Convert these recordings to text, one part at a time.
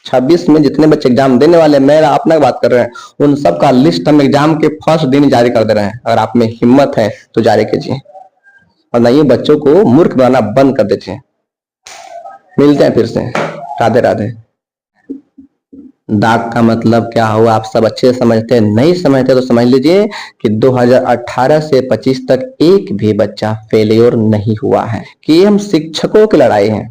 2026 में जितने बच्चे एग्जाम देने वाले, मैं अपना बात कर रहे हैं, उन सब का लिस्ट हम एग्जाम के फर्स्ट दिन जारी कर दे रहे हैं। अगर आप में हिम्मत है तो जारी कीजिए, और नहीं बच्चों को मूर्ख बनाना बंद कर दीजिए। मिलते हैं फिर से। राधे राधे। दाग का मतलब क्या हुआ आप सब अच्छे से समझते हैं, नहीं समझते तो समझ लीजिए कि 2018 से 25 तक एक भी बच्चा फेलियर नहीं हुआ है, कि ये हम शिक्षकों की लड़ाई है।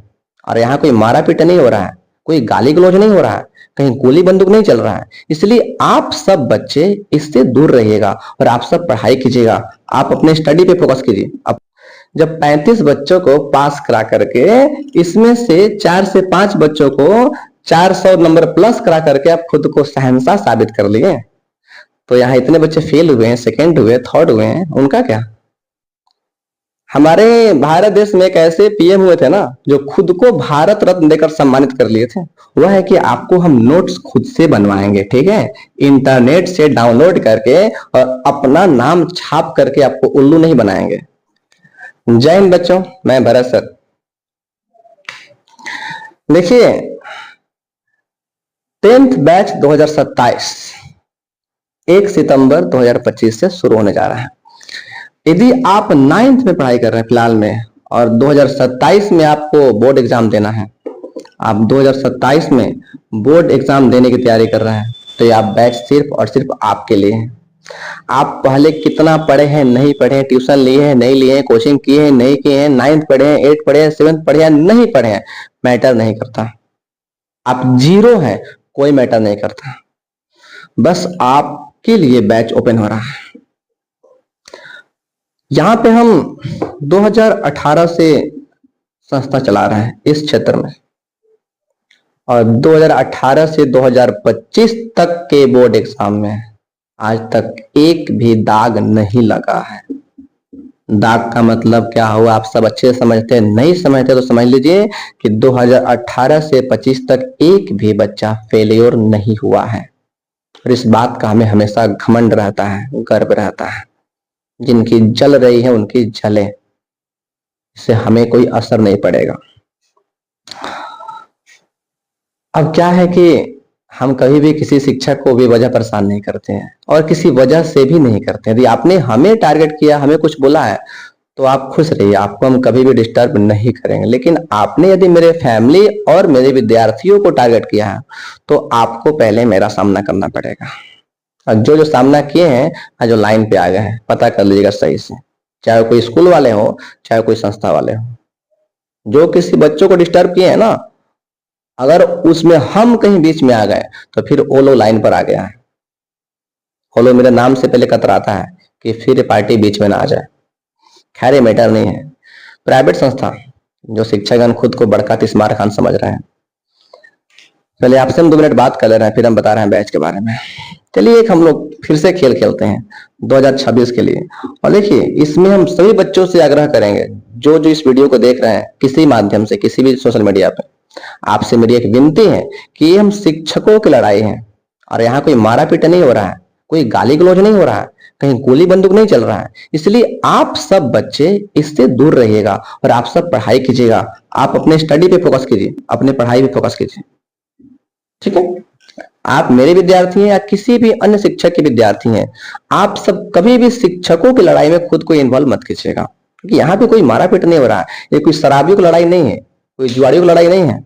और यहाँ कोई मारा पीटा नहीं हो रहा है, कोई गाली गलौज नहीं हो रहा है, कहीं गोली बंदूक नहीं चल रहा है। इसलिए आप सब बच्चे इससे दूर रहिएगा और आप सब पढ़ाई कीजिएगा, आप अपने स्टडी पे फोकस कीजिए। जब 35 बच्चों को पास करा करके इसमें से 4 से 5 बच्चों को 400 नंबर प्लस करा करके आप खुद को शहंशाह साबित कर लिए, तो यहाँ इतने बच्चे फेल हुए हैं, सेकंड हुए, थर्ड हुए हैं, उनका क्या? हमारे भारत देश में एक ऐसे पीएम हुए थे ना जो खुद को भारत रत्न देकर सम्मानित कर लिए थे। वह है कि आपको हम नोट्स खुद से बनवाएंगे, ठीक है, इंटरनेट से डाउनलोड करके, और अपना नाम छाप करके आपको उल्लू नहीं बनाएंगे। जय हिंद बच्चों, मैं भरत सर। देखिए 10th बैच 2027 1 सितंबर 2025 से शुरू होने जा रहा है। यदि आप 9th में पढ़ाई कर रहे हैं फिलहाल में, और 2027 में आपको बोर्ड एग्जाम देना है, आप 2027 में बोर्ड एग्जाम देने की तैयारी कर रहे हैं, तो ये आप बैच सिर्फ और सिर्फ आपके लिए है। आप पहले कितना पढ़े हैं, नहीं पढ़े हैं, ट्यूशन लिए हैं, नहीं लिए हैं, कोचिंग किए हैं, नहीं किए हैं, 9th पढ़े हैं, 8th पढ़े हैं, 7th पढ़े हैं, नहीं पढ़े हैं, मैटर नहीं करता। आप जीरो हैं, कोई मैटर नहीं करता। बस आपके लिए बैच ओपन हो रहा है। यहां पे हम 2018 से संस्था चला रहे हैं इस क्षेत्र में, और 2018 से 2025 तक के बोर्ड एग्जाम में आज तक एक भी दाग नहीं लगा है। दाग का मतलब क्या हुआ आप सब अच्छे से समझते हैं, नहीं समझते तो समझ लीजिए कि 2018 से 25 तक एक भी बच्चा फेलियर नहीं हुआ है। और इस बात का हमें हमेशा घमंड रहता है, गर्व रहता है। जिनकी जल रही है उनकी जले, इससे हमें कोई असर नहीं पड़ेगा। अब क्या है कि हम कभी भी किसी शिक्षक को भी वजह परेशान नहीं करते हैं, और किसी वजह से भी नहीं करते हैं। यदि आपने हमें टारगेट किया, हमें कुछ बोला है, तो आप खुश रहिए, आपको हम कभी भी डिस्टर्ब नहीं करेंगे। लेकिन आपने यदि मेरे फैमिली और मेरे विद्यार्थियों को टारगेट किया है, तो आपको पहले मेरा सामना करना पड़ेगा। और जो जो सामना किए हैं, जो लाइन पे आ गए हैं, पता कर लीजिएगा सही से, चाहे कोई स्कूल वाले हो, चाहे कोई संस्था वाले हो, जो किसी बच्चों को डिस्टर्ब किए हैं ना, अगर उसमें हम कहीं बीच में आ गए तो फिर वो लोग लाइन पर आ गया है। वो लोग मेरे नाम से पहले कतराता है कि फिर पार्टी बीच में ना आ जाए। खैर मैटर नहीं है। प्राइवेट संस्था जो शिक्षकगण खुद को बड़का तिस्मार खान समझ रहे हैं, पहले आपसे हम 2 मिनट बात कर ले रहे हैं, फिर हम बता रहे हैं बैच के बारे में। चलिए एक हम लोग फिर से खेल खेलते हैं 2026 के लिए। और देखिए इसमें हम सभी बच्चों से आग्रह करेंगे, जो जो इस वीडियो को देख रहे हैं किसी माध्यम से, किसी भी सोशल मीडिया पे, आपसे मेरी एक विनती है कि ये हम शिक्षकों की लड़ाई है। और यहाँ कोई मारा पीटा नहीं हो रहा है, कोई गाली गलौज नहीं हो रहा है, कहीं गोली बंदूक नहीं चल रहा है। इसलिए आप सब बच्चे इससे दूर रहिएगा और आप सब पढ़ाई कीजिएगा। आप अपने स्टडी पे फोकस कीजिए, अपने पढ़ाई पे फोकस कीजिए, ठीक है। आप मेरे विद्यार्थी हैं या किसी भी अन्य शिक्षक के विद्यार्थी हैं, आप सब कभी भी शिक्षकों की लड़ाई में खुद को इन्वॉल्व मत कीजिएगा, क्योंकि यहाँ पे कोई मारा पीट नहीं हो रहा है। ये कोई शराबियों की लड़ाई नहीं है, कोई जुआरियों की लड़ाई नहीं है,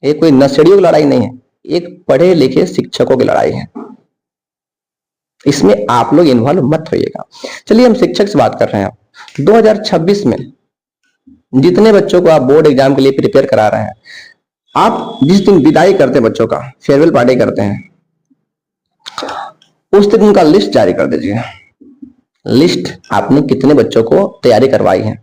ये कोई नशेड़ियों की लड़ाई नहीं है, एक पढ़े लिखे शिक्षकों की लड़ाई है। इसमें आप लोग इन्वॉल्व मत होइएगा। चलिए हम शिक्षक से बात कर रहे हैं। 2026 में जितने बच्चों को आप बोर्ड एग्जाम के लिए प्रिपेयर करा रहे हैं, आप जिस दिन विदाई करते हैं बच्चों का, फेयरवेल पार्टी करते हैं, उस दिन उनका लिस्ट जारी कर दीजिए। लिस्ट आपने कितने बच्चों को तैयारी करवाई है,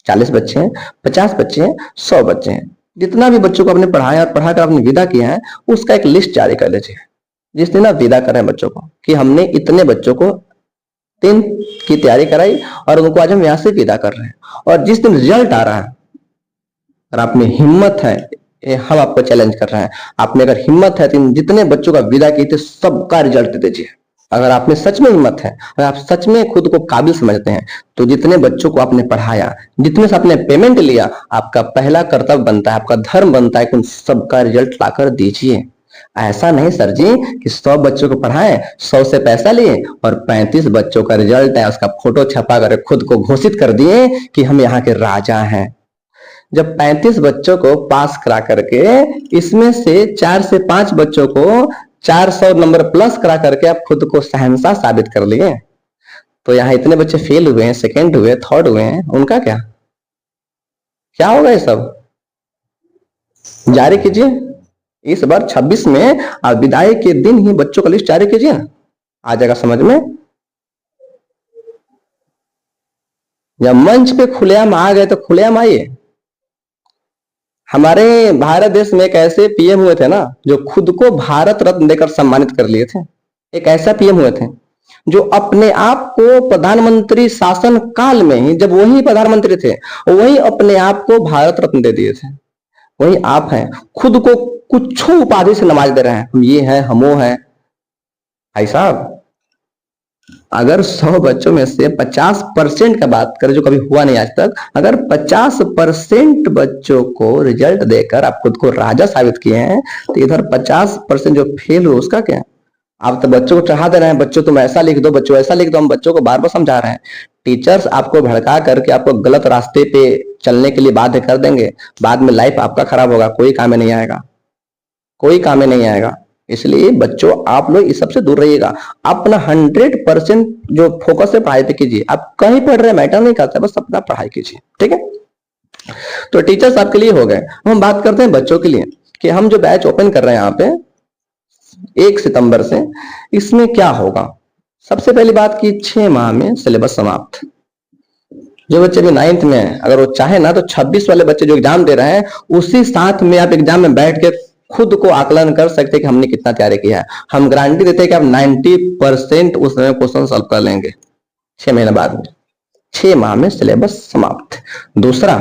40 बच्चे हैं, 50 बच्चे हैं, 100 बच्चे हैं, जितना भी बच्चों को आपने पढ़ाया और पढ़ाकर आपने विदा किया है, उसका एक लिस्ट जारी कर लीजिए। जिस दिन आप विदा कर रहे हैं बच्चों को, कि हमने इतने बच्चों को 3 की तैयारी कराई और उनको आज हम यहां से विदा कर रहे हैं। और जिस दिन रिजल्ट आ रहा है, और आप में हिम्मत है, हम आपको चैलेंज कर रहे हैं, आप में अगर हिम्मत है तो जितने बच्चों का विदा किए थे सबका रिजल्ट दे दीजिए। अगर आप में सच में हिम्मत है, अगर आप सच में खुद को काबिल समझते हैं, तो जितने बच्चों को आपने पढ़ाया, जितने से आपने पेमेंट लिया, आपका पहला कर्तव्य बनता है, आपका धर्म बनता है कि उन सबका रिजल्ट लाकर दीजिए। ऐसा नहीं सर जी कि 100 बच्चों को पढ़ाएं, 100 से पैसा लिए और 35 बच्चों का रिजल्ट है उसका फोटो छपा कर खुद को घोषित कर दिए कि हम यहाँ के राजा हैं। जब 35 बच्चों को पास करा करके इसमें से 4 से 5 बच्चों को 400 नंबर प्लस करा करके आप खुद को शहंशाह साबित कर लिए, तो यहाँ इतने बच्चे फेल हुए हैं, सेकंड हुए, थर्ड हुए हैं, उनका क्या क्या होगा? ये सब जारी कीजिए। इस बार 26 में आप विदाई के दिन ही बच्चों का लिस्ट जारी कीजिए ना, आ जाएगा समझ में। जब मंच पे खुलेआम आ गए तो खुलेआम आइए। हमारे भारत देश में एक ऐसे पीएम हुए थे ना जो खुद को भारत रत्न देकर सम्मानित कर लिए थे। एक ऐसा पीएम हुए थे जो अपने आप को प्रधानमंत्री शासन काल में ही, जब वही प्रधानमंत्री थे, वही अपने आप को भारत रत्न दे दिए थे। वही आप हैं, खुद को कुछ उपाधि से नवाज दे रहे हैं, हम ये हैं, हम वो हैं। भाई साहब, अगर 100 बच्चों में से 50% का बात करें, जो कभी हुआ नहीं आज तक, अगर 50% बच्चों को रिजल्ट देकर आप खुद को राजा साबित किए हैं, तो इधर 50% जो फेल हुए उसका क्या? आप तो बच्चों को चढ़ा दे रहे हैं, बच्चों तुम ऐसा लिख दो, बच्चों ऐसा लिख दो। हम बच्चों को बार बार समझा रहे हैं। टीचर्स आपको भड़का करके आपको गलत रास्ते पे चलने के लिए बाध्य कर देंगे, बाद में लाइफ आपका खराब होगा, कोई काम में नहीं आएगा, कोई काम में नहीं आएगा। इसलिए बच्चों आप लोग इस सबसे दूर रहिएगा। अपना 100% जो फोकस है पढ़ाई पे कीजिए। आप कहीं पढ़ रहे मैटर नहीं करता, बस अपना पढ़ाई कीजिए, ठीक है। तो टीचर्स आपके लिए हो गए। हम बात करते हैं बच्चों के लिए कि हम जो बैच ओपन कर रहे हैं यहाँ पे 1 सितंबर से, इसमें क्या होगा। सबसे पहली बात की 6 माह में सिलेबस समाप्त। जो बच्चे भी 9th में है, अगर वो चाहे ना तो 26 वाले बच्चे जो एग्जाम दे रहे हैं उसी साथ में आप एग्जाम में बैठ के खुद को आकलन कर सकते हैं कि हमने कितना तैयारी किया है। हम गारंटी देते हैं कि आप 90% उसमें क्वेश्चन सॉल्व कर लेंगे 6 महीने बाद में। 6 माह में सिलेबस समाप्त। दूसरा,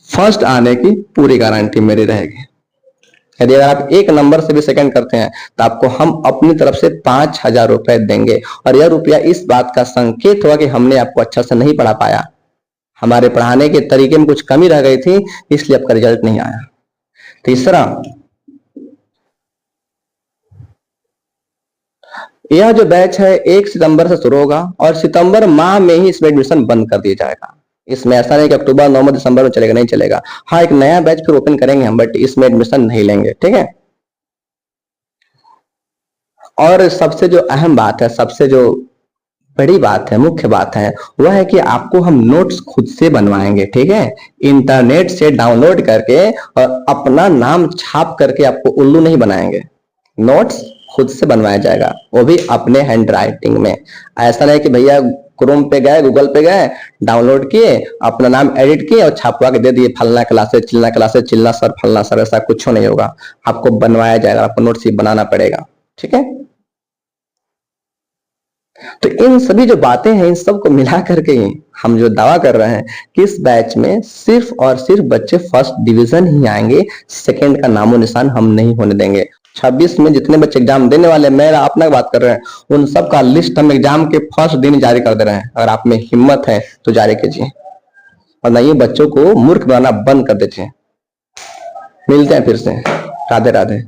फर्स्ट आने की पूरी गारंटी मेरी रहेगी। यदि अगर आप 1 नंबर से भी सेकंड करते हैं तो आपको हम अपनी तरफ से 5,000 रुपए देंगे। और यह रुपया इस बात का संकेत होगा कि हमने आपको अच्छा से नहीं पढ़ा पाया, हमारे पढ़ाने के तरीके में कुछ कमी रह गई थी, इसलिए आपका रिजल्ट नहीं आया। तीसरा, यह जो बैच है 1 सितंबर से शुरू होगा और सितंबर माह में ही इसमें एडमिशन बंद कर दिया जाएगा। इसमें ऐसा नहीं कि अक्टूबर, नवंबर, दिसंबर में चलेगा, नहीं चलेगा। हाँ, एक नया बैच फिर ओपन करेंगे हम, बट इसमें एडमिशन नहीं लेंगे, ठीक है। और सबसे जो अहम बात है, सबसे जो बड़ी बात है, मुख्य बात है, वह है कि आपको हम नोट्स खुद से बनवाएंगे, ठीक है। इंटरनेट से डाउनलोड करके और अपना नाम छाप करके आपको उल्लू नहीं बनाएंगे। नोट्स खुद से बनवाया जाएगा, वो भी अपने हैंड राइटिंग में। ऐसा नहीं कि भैया क्रोम पे गए, गूगल पे गए, डाउनलोड किए, अपना नाम एडिट किए और छापवा के दे दिए फलना क्लासेस, चिल्ला क्लासेस, चिल्ला सर, फलना सर। ऐसा कुछ नहीं होगा, आपको बनवाया जाएगा, आपको नोट्स ही बनाना पड़ेगा, ठीक है। तो इन सभी जो बातें हैं, इन सबको मिला करके ही हम जो दावा कर रहे हैं कि इस बैच में सिर्फ और सिर्फ बच्चे फर्स्ट डिवीजन ही आएंगे, सेकंड का नामो निशान हम नहीं होने देंगे। 26 में जितने बच्चे एग्जाम देने वाले, मेरा अपना बात कर रहे हैं, उन सब का लिस्ट हम एग्जाम के फर्स्ट दिन जारी कर दे रहे हैं। अगर आप में हिम्मत है तो जारी कीजिए, और नहीं बच्चों को मूर्ख बनाना बंद कर दीजिए। मिलते हैं फिर से। राधे राधे।